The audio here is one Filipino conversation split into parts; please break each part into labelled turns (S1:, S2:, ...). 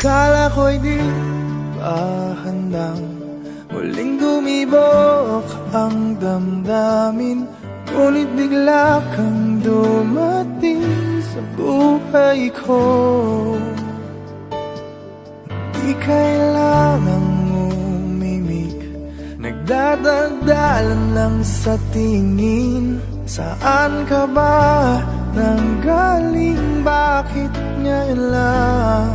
S1: Akala ko'y di pa handang muling dumibok ang damdamin, ngunit bigla kang dumating sa buhay ko. Di kailangang umimik, nagdadagdalan lang sa tingin. Saan ka ba nanggaling? Bakit ngayon lang?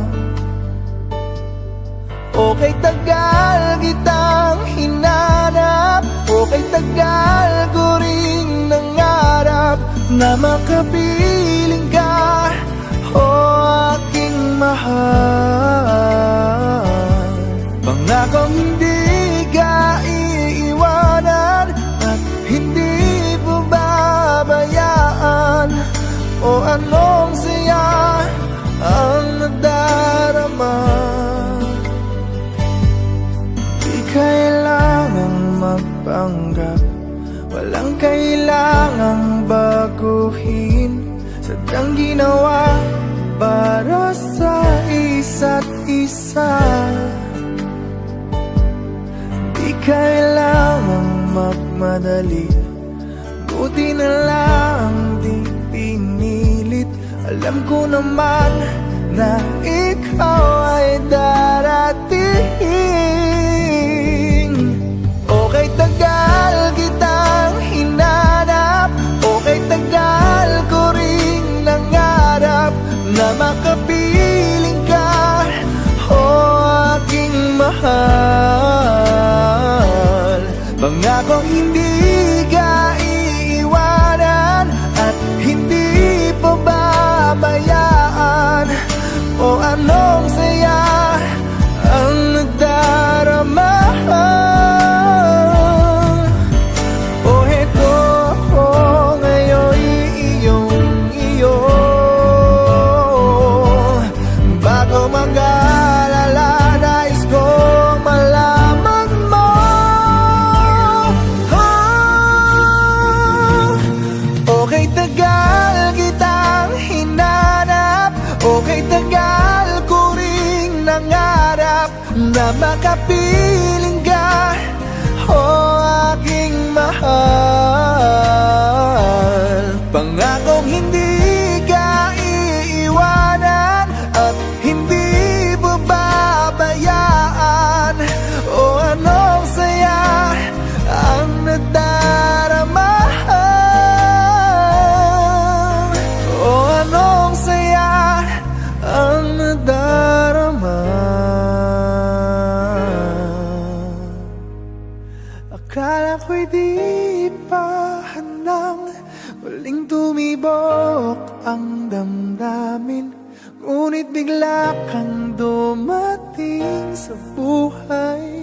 S1: Okay, tagal kitang hinanap, okay, tagal ko ring nangarap na makapiling ka, o aking mahal. Pangakong hindi ka iiwanan at hindi mo babayaan, o anong saya ang nadarama. Kailangang magpanggap, walang kailangang baguhin, sadyang ginawa para sa isa't isa. Di kailangang magmadali, buti na lang di pinilit. Alam ko naman na ikaw ay darating. Okay, tagal kitang hinanap, okay, tagal ko ring nangarap na makapiling ka, o aking mahal. Pangakong hindi ka iiwanan at hindi pa babayaan, o anong saya ang nadarama. Okay, tagal ko ring nangarap na makapiling ka, o aking mahal. Pangakong hindi ka iiwanan at hindi mo babayaan, o anong saya ang nadarama. O anong saya ang nadarama. Akala ko'y di pa handang muling tumibok ang damdamin, ngunit bigla kang dumating sa buhay